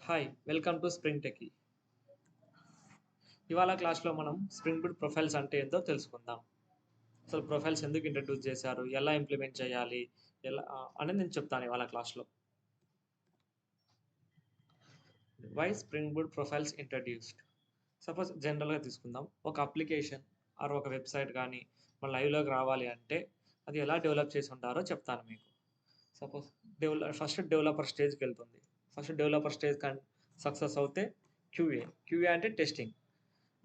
Hi welcome to spring techie. ఇవాళ క్లాస్లో మనం స్ప్రింగ్ బూట్ ప్రొఫైల్స్ అంటే ఏంటో తెలుసుకుందాం. అసలు ప్రొఫైల్స్ ఎందుకు ఇంట్రడ్యూస్ చేశారు, ఎలా ఇంప్లిమెంట్ చేయాలి, ఎలా అనేది నేను చెప్తాను ఇవాళ క్లాస్లో. Why Spring Boot profiles introduced. Suppose జనరల్గా తీసుకుందాం, ఒక అప్లికేషన్ ఆర్ ఒక వెబ్సైట్ కానీ మన లైవ్లోకి రావాలి అంటే అది ఎలా డెవలప్ చేసి ఉంటారో చెప్తాను మీకు. సపోజ్ ఫస్ట్ డెవలపర్ స్టేజ్కి వెళ్తుంది. ఫస్ట్ డెవలపర్ స్టేజ్ సక్సెస్ అవుతే క్యూఏ అంటే టెస్టింగ్.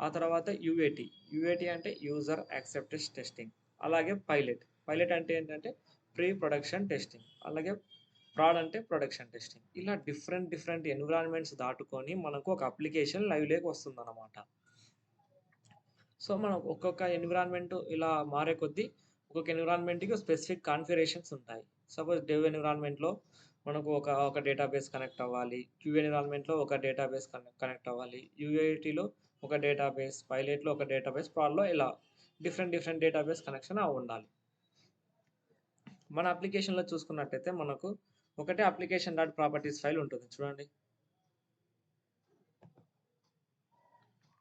ఆ తర్వాత యూఏటి అంటే యూజర్ యాక్సెప్టెన్స్ టెస్టింగ్. అలాగే పైలట్ అంటే ఏంటంటే ప్రీ ప్రొడక్షన్ టెస్టింగ్. అలాగే ప్రాడ్ అంటే ప్రొడక్షన్ టెస్టింగ్. ఇలా డిఫరెంట్ ఎన్విరాన్మెంట్స్ దాటుకొని మనకు ఒక అప్లికేషన్ లైవ్లోకి వస్తుందన్నమాట. సో మనం ఒక్కొక్క ఎన్విరాన్మెంట్ ఇలా మారే కొద్దీ ఒక్కొక్క ఎన్విరాన్మెంట్కి స్పెసిఫిక్ కాన్ఫిగరేషన్స్ ఉంటాయి. సపోజ్ డెవ్ ఎన్విరాన్మెంట్లో మనకు ఒక డేటాబేస్ కనెక్ట్ అవ్వాలి, క్యూ ఎన్విరాన్మెంట్లో ఒక డేటాబేస్ కనెక్ట్ అవ్వాలి, యూఏటీలో ఒక డేటాబేస్, పైలట్లో ఒక డేటాబేస్, ప్రాడ్లో ఇలా డిఫరెంట్ డేటాబేస్ కనెక్షన్ ఉండాలి. మన అప్లికేషన్లో చూసుకున్నట్టయితే మనకు ఒకటే అప్లికేషన్ డాట్ ప్రాపర్టీస్ ఫైల్ ఉంటుంది చూడండి.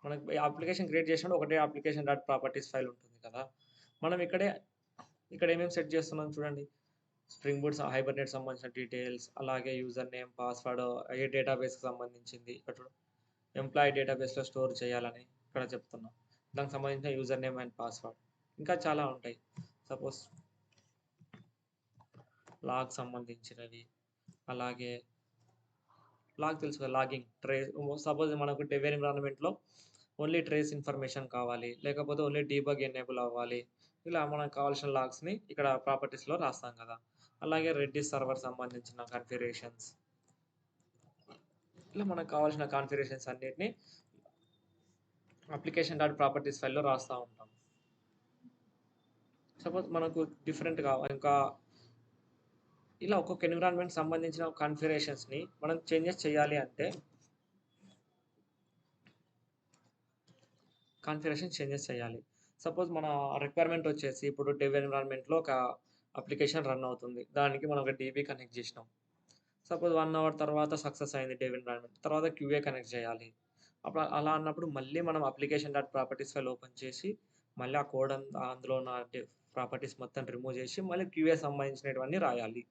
మనకు అప్లికేషన్ క్రియేట్ చేసినప్పుడు ఒకటే అప్లికేషన్ డాట్ ప్రాపర్టీస్ ఫైల్ ఉంటుంది కదా. మనం ఇక్కడ ఏమేమి సెట్ చేస్తున్నాం చూడండి. స్ప్రింగ్ బూట్ హైబర్నెట్ సంబంధించిన డీటెయిల్స్, అలాగే యూజర్ నేమ్, పాస్వర్డ్, ఏ డేటాబేస్కి సంబంధించింది, ఇక్కడ ఎంప్లాయీ డేటాబేస్లో స్టోర్ చేయాలని ఇక్కడ చెప్తున్నాం. దానికి సంబంధించిన యూజర్ నేమ్ అండ్ పాస్వర్డ్. ఇంకా చాలా ఉంటాయి. సపోజ్ లాగ్ సంబంధించినవి, అలాగే లాగ్ తెలుసు కదా, లాగింగ్ ట్రేస్. సపోజ్ మనకు డెవ్ ఎన్విరాన్మెంట్లో ఓన్లీ ట్రేస్ ఇన్ఫర్మేషన్ కావాలి, లేకపోతే ఓన్లీ డీబగ్ ఎనేబుల్ అవ్వాలి. ఇలా మనకు కావాల్సిన లాగ్స్ని ఇక్కడ ప్రాపర్టీస్లో రాస్తాం కదా. అలాగే రెడ్డిస్ సర్వర్ సంబంధించిన కాన్ఫిగరేషన్స్, ఇలా మనకు కావాల్సిన కాన్ఫిగరేషన్స్ అన్నిటిని అప్లికేషన్ డాట్ ప్రాపర్టీస్ ఫైల్లో రాస్తూ ఉంటాం. సపోజ్ మనకు డిఫరెంట్గా ఇంకా ఇలా ఒక్కొక్క ఎన్విరాన్మెంట్ సంబంధించిన కాన్ఫిగరేషన్స్ని మనం చేంజెస్ చేయాలి అంటే చేంజెస్ చేయాలి. సపోజ్ మన రిక్వైర్మెంట్ వచ్చేసి ఇప్పుడు డెవ్ ఎన్విరాన్మెంట్లో ఒక అప్లికేషన్ రన్ అవుతుంది, దానికి మనం ఒక డీబీ కనెక్ట్ చేసినాం. సపోజ్ 1 అవర్ తర్వాత సక్సెస్ అయింది డెవ్ ఎన్విరాన్మెంట్, తర్వాత క్యూఏ కనెక్ట్ చేయాలి. అప్పుడు అలా అన్నప్పుడు మళ్ళీ మనం application dot properties file open చేసి మళ్ళీ ఆ కోడ్ అందులో ఉన్న ప్రాపర్టీస్ మొత్తం రిమూవ్ చేసి మళ్ళీ క్యూఏ సంబంధించినవన్నీ రాయాలి.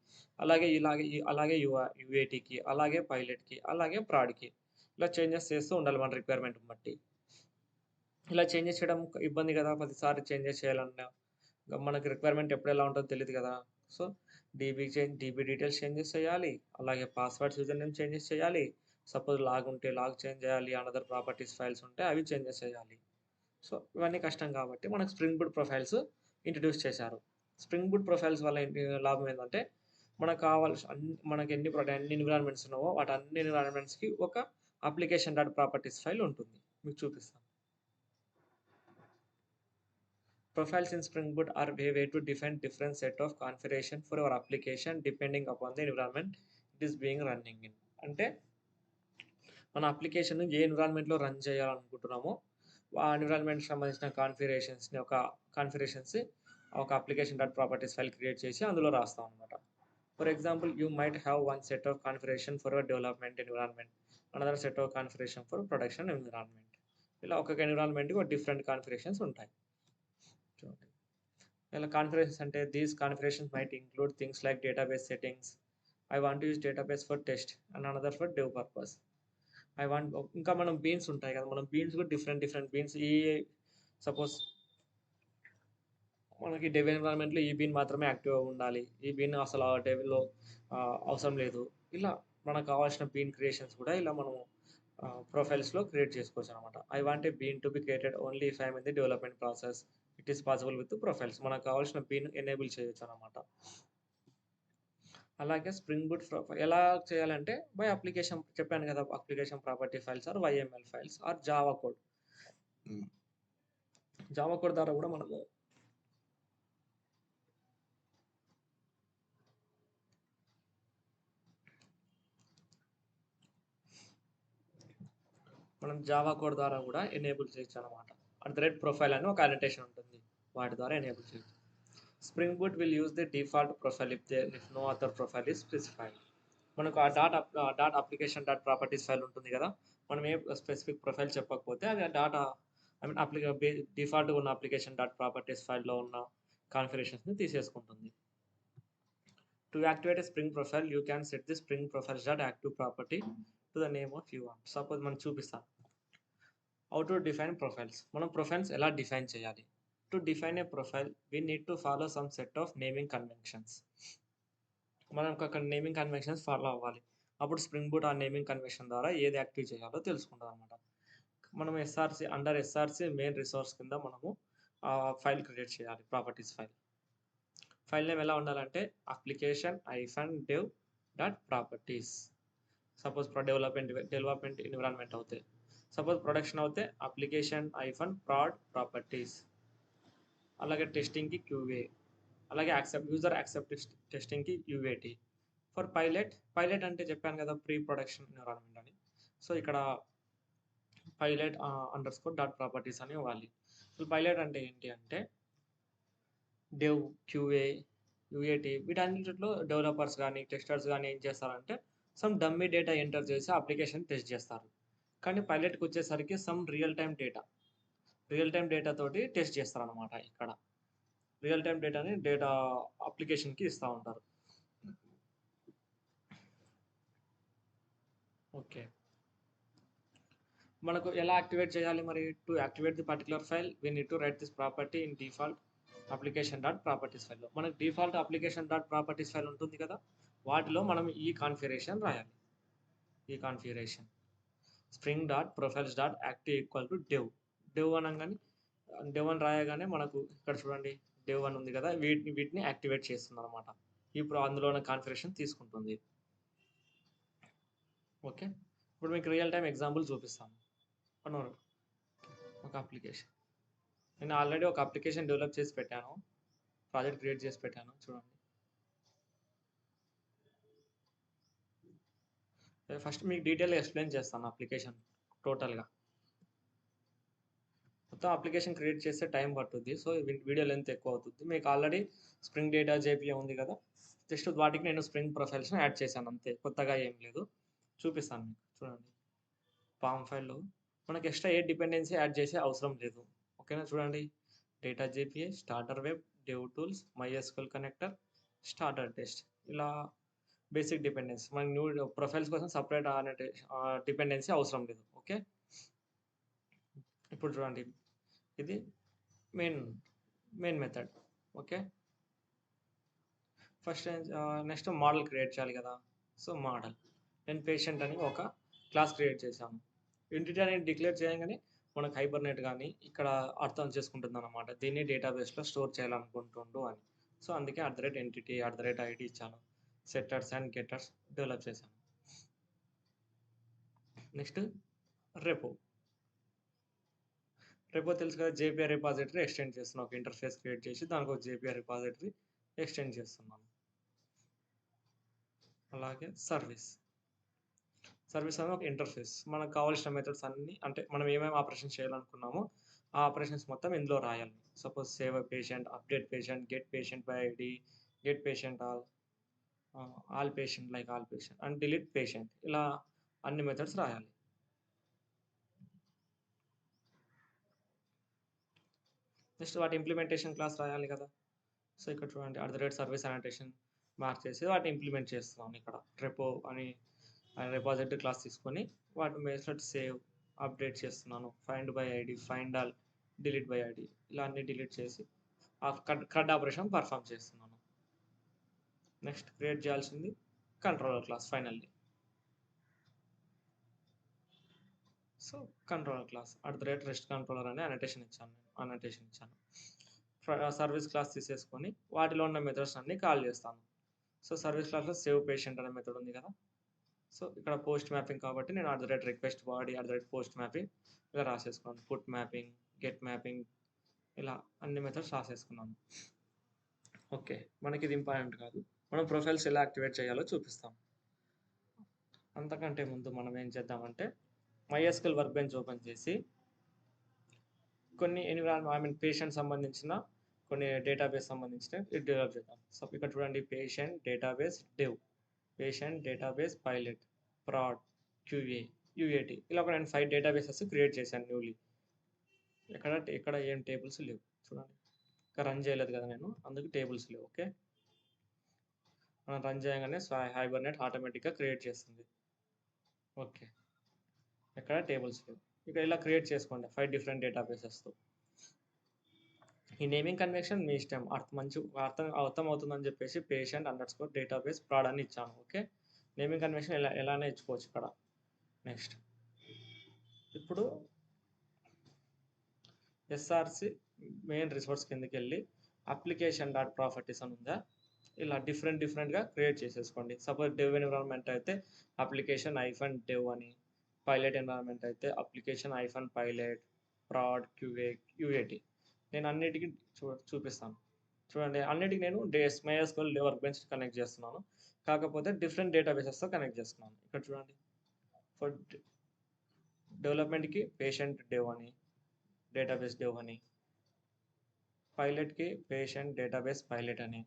అలాగే యూఏటీకి, అలాగే పైలట్కి, అలాగే ప్రాడ్కి ఇలా చేంజెస్ చేస్తూ ఉండాలి మన రిక్వైర్మెంట్ బట్టి. ఇలా చేంజెస్ చేయడం ఇబ్బంది కదా, ప్రతిసారి చేంజెస్ చేయాలన్నా మనకి రిక్వైర్మెంట్ ఎప్పుడు ఎలా ఉంటుందో తెలియదు కదా. సో డీబీ డీటెయిల్స్ చేంజెస్ చేయాలి, అలాగే పాస్వర్డ్స్ యూజర్ నేమ్ చేంజెస్ చేయాలి. సపోజ్ లాగ్ ఉంటే లాగ్ చేంజ్ చేయాలి, అనదర్ ప్రాపర్టీస్ ఫైల్స్ ఉంటే అవి చేంజెస్ చేయాలి. సో ఇవన్నీ కష్టం కాబట్టి మనకు స్ప్రింగ్ బూట్ ప్రొఫైల్స్ ఇంట్రడ్యూస్ చేశారు. స్ప్రింగ్ బూట్ ప్రొఫైల్స్ వల్ల లాభం ఏంటంటే మనకు కావాల్సిన మనకి ఎన్ని ఎన్విరాన్మెంట్స్ ఉన్నావో వాటి అన్ని ఎన్విరాన్మెంట్స్కి ఒక అప్లికేషన్ డాట్ ప్రాపర్టీస్ ఫైల్ ఉంటుంది. మీకు చూపిస్తాను. Profiles in Spring Boot are a way to define different set of configuration for your application depending upon the environment it is being running in. అంటే మన అప్లికేషన్ ఏ ఎన్విరాన్మెంట్లో run చేయాలనుకుంటున్నామో ఆ ఎన్విరాన్మెంట్కి సంబంధించిన configurations ఒక application dot properties file create చేసి అందులో రాస్తాం అనమాట. For example you might have one set of configuration for your development environment, another set of configuration for production environment. ఇలా ఒక్కొక్క ఎన్విరాన్మెంట్కి ఒక డిఫరెంట్ కాన్ఫిగరేషన్స్ ఉంటాయి. ఇలా కాన్ఫిగరేషన్స్ అంటే these configurations might include things like database settings. I want use database for test and another for dev purpose. ఇంకా మనం beans ఉంటాయి కదా, మనం బీన్స్ కూడా డిఫరెంట్ బీన్స్. సపోజ్ మనకి డెవ్ ఎన్విరాన్మెంట్లో ఈ బీన్ మాత్రమే యాక్టివ్గా ఉండాలి, ఈ బీన్ అసలు ఆ డెవ్లో అవసరం లేదు. ఇలా మనకు కావాల్సిన బీన్ క్రియేషన్స్ కూడా ఇలా మనం ప్రొఫైల్స్లో క్రియేట్ చేసుకోవచ్చు అనమాట. I want a bean to be created only if I'm in the development process, it is possible with profiles. మనకు కావాల్సిన బీన్ ఎనేబుల్ చేయొచ్చు అనమాట. అలాగే స్ప్రింగ్ బూట్ ఎలా చేయాలంటే బై అప్లికేషన్ చెప్పాను కదా, application property files or YML files or Java code. Java code ద్వారా కూడా మనం జావా కోడ్ ద్వారా కూడా ఎనేబుల్ చేయొచ్చు అనమాట. ప్రొఫైల్ అని ఒక అనోటేషన్ ఉంటుంది, వాటి ద్వారా ఎనేబుల్ చేయొచ్చు. Spring Boot will use the default profile if no other profile is specified. మనకు ఆ dot application dot properties file ఉంటుంది కదా, మనం ఏ స్పెసిఫిక్ ప్రొఫైల్ చెప్పకపోతే అది ఆ డాటా ఐ మీన్ డిఫాల్ట్గా ఉన్న అప్లికేషన్ డాట్ ప్రాపర్టీస్ ఫైల్లో ఉన్న కాన్ఫిగరేషన్స్ని తీసేసుకుంటుంది. To activate a Spring profile, you can set the Spring profiles dot active property to the name of you want. Suppose మనం చూపిస్తాం how to define profiles. మనం profiles ఎలా define చేయాలి. To define a profile, we need to follow some set of naming conventions. మనం ఒక naming conventions follow అవ్వాలి. అప్పుడు spring boot ఆ నేమింగ్ కన్వెన్షన్ ద్వారా ఏది యాక్టివ్ చేయాలో తెలుసుకుంటాం అనమాట. మనం ఎస్ఆర్సి మెయిన్ రిసోర్స్ కింద మనము ఫైల్ క్రియేట్ చేయాలి, ప్రాపర్టీస్ ఫైల్. ఫైల్ నేమ్ ఎలా ఉండాలంటే application -dev dot properties. Suppose development environment అవుతాయి. సపోజ్ ప్రొడక్షన్ అవుతే అప్లికేషన్ -prod ప్రాపర్టీస్. అలాగే టెస్టింగ్కి QA, అలాగే యూజర్ యాక్సెప్ట్ టెస్టింగ్కి UAT. ఫర్ పైలట్ అంటే చెప్పాను కదా ప్రీ ప్రొడక్షన్ ఎన్విరాన్మెంట్ అని. సో ఇక్కడ పైలట్ అండర్స్కోర్ డాట్ ప్రాపర్టీస్ అని ఇవ్వాలి. పైలట్ అంటే ఏంటి అంటే డెవ్, QA, UAT వీటన్నిటిలో డెవలపర్స్ కానీ టెస్టర్స్ కానీ ఏం చేస్తారంటే సమ్ డమ్మీ డేటా ఎంటర్ చేసి అప్లికేషన్ టెస్ట్ చేస్తారు. కానీ పైలట్కి వచ్చేసరికి సమ్ రియల్ టైం డేటా తోటి టెస్ట్ చేస్తారనమాట. ఇక్కడ రియల్ టైం డేటా అప్లికేషన్కి ఇస్తూ ఉంటారు. ఓకే, మనకు ఎలా యాక్టివేట్ చేయాలి మరి? To activate the particular file we need to right this property in default application dot properties ఫైల్లో. మనకు default application dot properties file ఉంటుంది కదా, వాటిలో మనం ఈ కాన్ఫిగరేషన్ రాయాలి. ఈ configuration spring dot profiles dot active equal to dev అనగానే డెవ్ అని రాయగానే మనకు ఇక్కడ చూడండి డెవ్ అని ఉంది కదా, వీటిని యాక్టివేట్ చేస్తుంది అనమాట. ఇప్పుడు అందులో ఉన్న కాన్ఫిగరేషన్ తీసుకుంటుంది. ఓకే, ఇప్పుడు మీకు రియల్ టైం ఎగ్జాంపుల్ చూపిస్తాను. ఒక అప్లికేషన్, నేను ఆల్రెడీ ఒక అప్లికేషన్ డెవలప్ చేసి పెట్టాను, ప్రాజెక్ట్ క్రియేట్ చేసి పెట్టాను. చూడండి, ఫస్ట్ మీకు డీటెయిల్గా ఎక్స్ప్లెయిన్ చేస్తాను అప్లికేషన్ టోటల్గా. మొత్తం అప్లికేషన్ క్రియేట్ చేస్తే టైం పట్టుద్ది, సో వీడియో లెంత్ ఎక్కువ అవుతుంది. మీకు ఆల్రెడీ స్ప్రింగ్ డేటా జేపీఏ ఉంది కదా, జస్ట్ వాటికి నేను స్ప్రింగ్ ప్రొఫైల్స్ని యాడ్ చేశాను అంతే, కొత్తగా ఏం లేదు. చూపిస్తాను మీకు. చూడండి, పామ్ ఫైల్లో మనకి ఎక్స్ట్రా ఏ డిపెండెన్సీ యాడ్ చేసే అవసరం లేదు. ఓకేనా, చూడండి data JPA, starter web, dev tools, MySQL connector, starter test, ఇలా బేసిక్ డిపెండెన్సీ. మనకి న్యూ ప్రొఫైల్స్ కోసం సపరేట్ డిపెండెన్సీ అవసరం లేదు. ఓకే, ఇప్పుడు చూడండి ఇది main method. Okay, first next model create చేయాలి కదా. సో మోడల్, నేను పేషెంట్ అని ఒక క్లాస్ క్రియేట్ చేశాను. ఎంటిటీ అనేది డిక్లేర్ చేయగానే మనకు హైబర్నెట్ కానీ ఇక్కడ అర్థం చేసుకుంటుంది అనమాట, దీన్ని డేటాబేస్లో స్టోర్ చేయాలనుకుంటుండు అని. సో అందుకే @entity @id ఇచ్చాను. సెట్టర్స్ అండ్ గెటర్స్ డెవలప్ చేశాను. నెక్స్ట్ రెపో తెలుసు కదా, జేపీఐ రిపాజిటరీ ఎక్స్టెండ్ చేస్తున్నాను. ఒక ఇంటర్ఫేస్ క్రియేట్ చేసి దానికి ఒక జేపీఐ రిపాజిటరీ ఎక్స్టెండ్ చేస్తున్నాను. అలాగే సర్వీస్ అనేది ఒక ఇంటర్ఫేస్. మనకు కావాల్సిన మెథడ్స్ అన్ని, అంటే మనం ఏమేమి ఆపరేషన్ చేయాలనుకున్నామో ఆ ఆపరేషన్స్ మొత్తం ఇందులో రాయాలి. Suppose save patient, update patient, get patient by ID, get patient all patient and delete patient, ఇలా అన్ని మెథడ్స్ రాయాలి. నెక్స్ట్ వాటి ఇంప్లిమెంటేషన్ క్లాస్ రాయాలి కదా. సో ఇక్కడ చూడండి @సర్వీస్ అనోటేషన్ మార్క్ చేసి వాటిని ఇంప్లిమెంట్ చేస్తున్నాను. ఇక్కడ రెపో అని రిపాజిటరీ క్లాస్ తీసుకొని వాటి మెథడ్ సేవ్, అప్డేట్ చేస్తున్నాను. Find by ID, find all, delete by ID, ఇలా అన్ని డిలీట్ చేసి ఆ కడ్ ఆపరేషన్ పర్ఫామ్ చేస్తున్నాను. నెక్స్ట్ క్రియేట్ చేయాల్సింది controller class finally. So controller class @rest controller అనే అనోటేషన్ ఇచ్చాను. సర్వీస్ క్లాస్ తీసేసుకొని వాటిలో ఉన్న మెథడ్స్ అన్ని కాల్ చేస్తాను. సో సర్వీస్ క్లాస్లో సేవ్ పేషెంట్ అనే మెథడ్ ఉంది కదా. సో ఇక్కడ పోస్ట్ మ్యాపింగ్ కాబట్టి నేను @రిక్వెస్ట్ బాడీ @పోస్ట్ మ్యాపింగ్ ఇలా రాసేసుకున్నాను. పుట్ మ్యాపింగ్, గెట్ మ్యాపింగ్, ఇలా అన్ని మెథడ్స్ రాసేసుకున్నాను. ఓకే, మనకి ఇది ఇంపార్టెంట్ కాదు, మనం ప్రొఫైల్స్ ఎలా యాక్టివేట్ చేయాలో చూపిస్తాం. అంతకంటే ముందు మనం ఏం చేద్దామంటే MySQL వర్క్బెంచ్ ఓపెన్ చేసి కొన్ని పేషెంట్ సంబంధించిన కొన్ని డేటాబేస్ సంబంధించిన డెవలప్ చేద్దాం. సో ఇక్కడ చూడండి patient database dev, patient database pilot prod QA UAT ఇలా ఒక నేను 5 డేటాబేసెస్ క్రియేట్ చేశాను న్యూలీ. ఇక్కడ ఏం టేబుల్స్ లేవు చూడండి. ఇంకా రన్ చేయలేదు కదా నేను, అందుకు టేబుల్స్ లేవు. ఓకే, మనం రన్ చేయగానే హైబర్నెట్ ఆటోమేటిక్గా క్రియేట్ చేస్తుంది. ఓకే, ఎక్కడ టేబుల్స్ లేవు. ఇక్కడ ఇలా క్రియేట్ చేసుకోండి 5 డిఫరెంట్ డేటాబేసెస్తో. ఈ నేమింగ్ కన్వెన్షన్ మీ ఇష్టం, అర్థం అవుతుందని చెప్పేసి పేషెంట్_డేటాబేస్ ప్రాడ్ అని ఇచ్చాను. ఓకే, నేమింగ్ కన్వెన్షన్ ఎలానే ఇచ్చుకోవచ్చు ఇక్కడ. నెక్స్ట్, ఇప్పుడు ఎస్ఆర్సి మెయిన్ రిసోర్స్ కిందకి వెళ్ళి అప్లికేషన్ డాట్ ప్రాపర్టీస్ అని ఉందా, ఇలా డిఫరెంట్గా క్రియేట్ చేసేసుకోండి. సపోజ్ డెవ్ ఎన్విరాన్మెంట్ అయితే అప్లికేషన్-డెవ్ అని, పైలట్ ఎన్విరాన్మెంట్ అయితే అప్లికేషన్-పైలట్ ప్రాడ్ క్యూఏ యూఏటి. నేను అన్నిటికీ చూపిస్తాను చూడండి. అన్నిటికీ నేను MySQL వర్క్బెంచ్ కనెక్ట్ చేస్తున్నాను, కాకపోతే డిఫరెంట్ డేటాబేసెస్తో కనెక్ట్ చేస్తున్నాను. ఇక్కడ చూడండి, ఫర్ డెవలప్మెంట్కి పేషెంట్ డెవ్ అని, డేటాబేస్ డెవ్ అని, పైలట్కి పేషెంట్ డేటాబేస్ పైలట్ అని,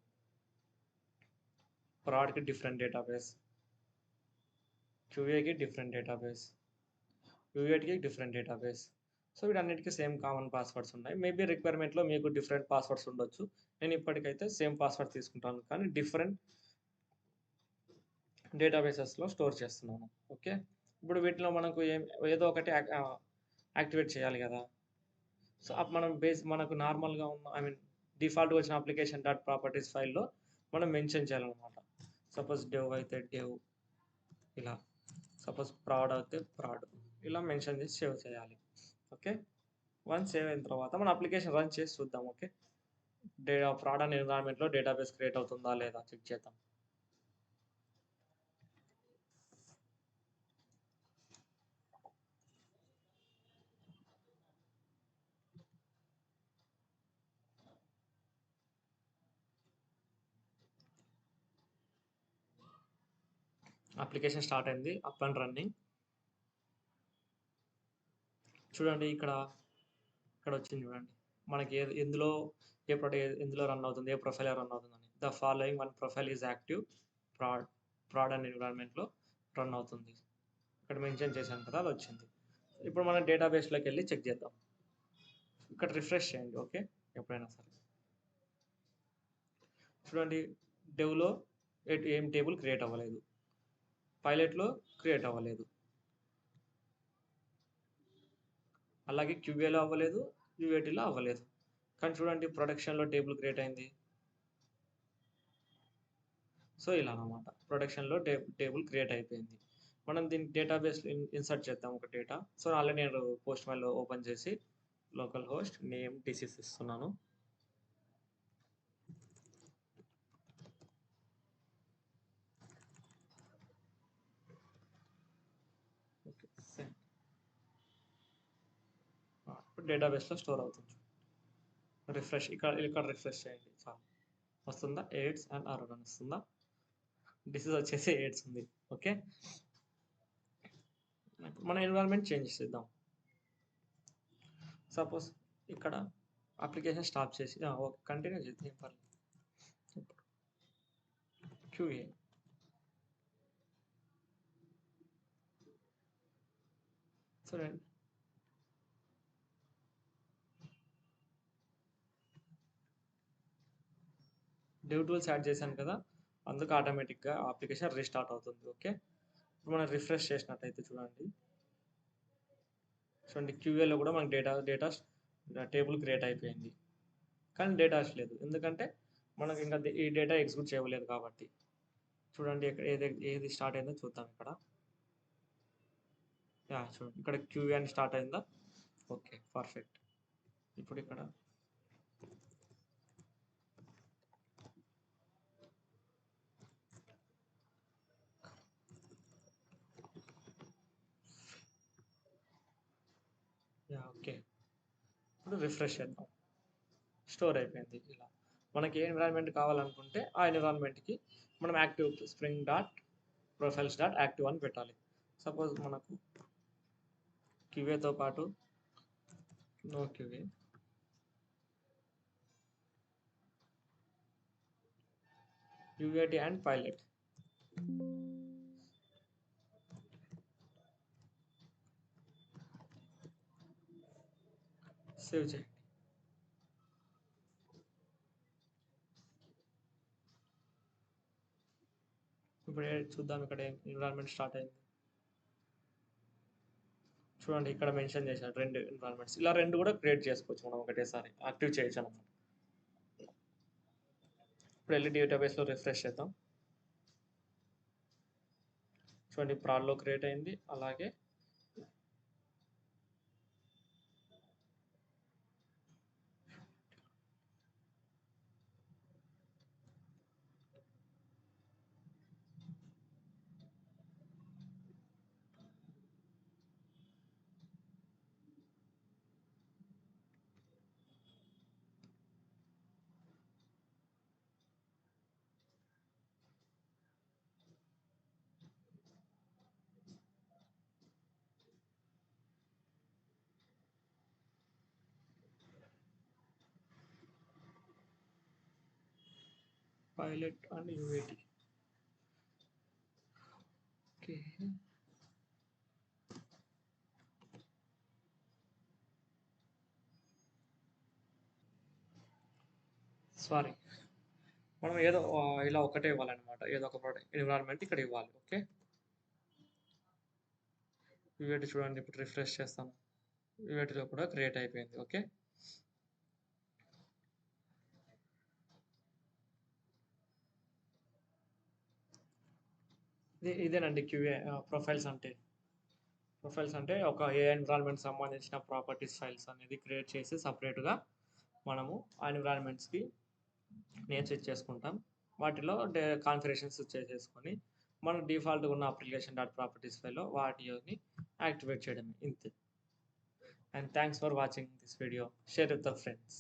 ప్రాడ్కి డిఫరెంట్ డేటాబేస్, క్యూఏకి డిఫరెంట్ డేటాబేస్, యూఏటికి డిఫరెంట్ డేటాబేస్. సో వీటన్నిటికీ సేమ్ కామన్ పాస్వర్డ్స్ ఉన్నాయి. మేబీ రిక్వైర్మెంట్లో మీకు డిఫరెంట్ పాస్వర్డ్స్ ఉండొచ్చు. నేను ఇప్పటికైతే సేమ్ పాస్వర్డ్ తీసుకుంటాను, కానీ డిఫరెంట్ డేటాబేసెస్లో స్టోర్ చేస్తున్నాను. ఓకే, ఇప్పుడు వీటిలో మనకు ఏదో ఒకటి యాక్టివేట్ చేయాలి కదా. సో మనం మనకు నార్మల్గా ఉన్న డిఫాల్ట్గా వచ్చిన అప్లికేషన్ డాట్ ప్రాపర్టీస్ ఫైల్లో మనం మెన్షన్ చేయాలన్నమాట. సపోజ్ డెవ్ అయితే డెవ్ ఇలా, సపోజ్ ప్రాడ్ అయితే ప్రాడ్ ఇలా మెన్షన్ చేసి సేవ్ చేయాలి. ఓకే, వన్స్ సేవ్ అయిన తర్వాత మన అప్లికేషన్ రన్ చేసి చూద్దాం. ఓకే, ప్రాడ్ అనే ఎన్విరాన్మెంట్లో డేటాబేస్ క్రియేట్ అవుతుందా లేదా చెక్ చేద్దాం. అప్లికేషన్ స్టార్ట్ అయింది, అప్ అండ్ రన్నింగ్. చూడండి, ఇక్కడ వచ్చింది చూడండి, మనకి ఎందులో ఎందులో రన్ అవుతుంది, ఏ ప్రొఫైల్ రన్ అవుతుందని. The following one profile is active prod and ఎన్విరాన్మెంట్లో రన్ అవుతుంది. ఇక్కడ మెన్షన్ చేశాను కదా, అది వచ్చింది. ఇప్పుడు మనం డేటాబేస్లోకి వెళ్ళి చెక్ చేద్దాం. ఇక్కడ రిఫ్రెష్ చేయండి. ఓకే, ఎప్పుడైనా సరే చూడండి, డెవ్లో ఏం టేబుల్ క్రియేట్ అవ్వలేదు, పైలట్లో క్రియేట్ అవ్వలేదు, అలాగే క్యూఏలో అవ్వలేదు, యూఏటీలో అవ్వలేదు. కానీ చూడండి, ప్రొడక్షన్లో టేబుల్ క్రియేట్ అయింది. సో ఇలా అన్నమాట, ప్రొడక్షన్లో టేబుల్ క్రియేట్ అయిపోయింది. మనం దీన్ని డేటాబేస్ ఇన్సర్ట్ చేద్దాం ఒక డేటా. సో ఆల్రెడీ నేను పోస్ట్ మైల్లో ఓపెన్ చేసి లోకల్ హోస్ట్ నేమ్ డిసీస్ ఇస్తున్నాను. ఓకే, ఇప్పుడు డేటాబేస్లో స్టోర్ అవుతుంది. రిఫ్రెష్, ఇక్కడ రిఫ్రెష్ చేయండి, చాలు. వస్తుందా, ఎయిడ్స్ అండ్ ఆరోన్ వస్తుందా, డిసీజ్ వచ్చేసి ఎయిడ్స్ ఉంది. ఓకే, మన ఎన్విరాన్మెంట్ చేంజ్ చేద్దాం. సపోజ్ ఇక్కడ అప్లికేషన్ స్టాప్ చేసి ఓకే కంటిన్యూ చేద్దాం, ఏం పర్లేదు. క్యూఏ చూడండి, డెవ్ టూల్స్ యాడ్ చేశాను కదా, అందుకు ఆటోమేటిక్గా అప్లికేషన్ రీస్టార్ట్ అవుతుంది. ఓకే, ఇప్పుడు మనం రిఫ్రెష్ చేసినట్టయితే చూడండి, క్యూఏలో కూడా మనకి డేటా టేబుల్ క్రియేట్ అయిపోయింది, కానీ డేటా లేదు. ఎందుకంటే మనకి ఇంకా ఈ డేటా ఎగ్జిక్యూట్ చేయలేదు కాబట్టి. చూడండి, ఇక్కడ ఏది స్టార్ట్ అయిందో చూద్దాం. ఇక్కడ చూడండి, ఇక్కడ క్యూఏ అని స్టార్ట్ అయిందా. Okay, perfect. ఇప్పుడు ఇక్కడ ఓకే, ఇప్పుడు రిఫ్రెష్ చేద్దాం, స్టోర్ అయిపోయింది. ఇలా మనకి ఏ ఎన్విరాన్మెంట్ కావాలనుకుంటే ఆ ఎన్విరాన్మెంట్కి మనం active spring dot profiles dot active అని పెట్టాలి. సపోజ్ మనకు క్యూఏతో పాటు no QA, UAT and pilot save చేయండి. ఇప్పుడు చూద్దాం ఇక్కడ ఎన్విరాన్మెంట్ స్టార్ట్ అయింది. చూడండి ఇక్కడ మెన్షన్ చేశాడు 2 ఎన్విరాన్మెంట్స్. ఇలా 2 కూడా క్రియేట్ చేసుకోవచ్చు మనం ఒకటేసారి. యాక్టివ్ చేయొచ్చు అన్నమాట. ఇప్పుడు వెళ్ళి డేటాబేస్‌లో రిఫ్రెష్ చేద్దాం. చూడండి ప్రాడ్‌లో క్రియేట్ అయింది. అలాగే pilot and UAT. Okay. Sorry. మనం ఏదో ఇలా ఒకటే ఇవ్వాలన్నమాట. ఏదో ఒక ఎన్విరాన్మెంట్ ఇక్కడ ఇవ్వాలి. ఓకే. యూఏటీ చూడండి ఇప్పుడు రిఫ్రెష్ చేస్తాను. యూఏటీలో కూడా క్రియేట్ అయిపోయింది. ఓకే. ఇదేనండి క్యూఏ ప్రొఫైల్స్ అంటే. ప్రొఫైల్స్ అంటే ఒక ఏ ఎన్విరాన్మెంట్ సంబంధించిన ప్రాపర్టీస్ ఫైల్స్ అనేది క్రియేట్ చేసి సపరేట్‌గా మనము ఆ ఎన్విరాన్మెంట్స్‌కి నేమ్స్ ఇచ్చేసుకుంటాం. వాటిలో కాన్ఫిగరేషన్స్ చేసేసుకొని మన డిఫాల్ట్‌గా ఉన్న అప్లికేషన్ డాట్ ప్రాపర్టీస్ ఫైల్‌లో వాటిని యాక్టివేట్ చేయడమే ఇంతే. And thanks for watching this video. Share with the friends.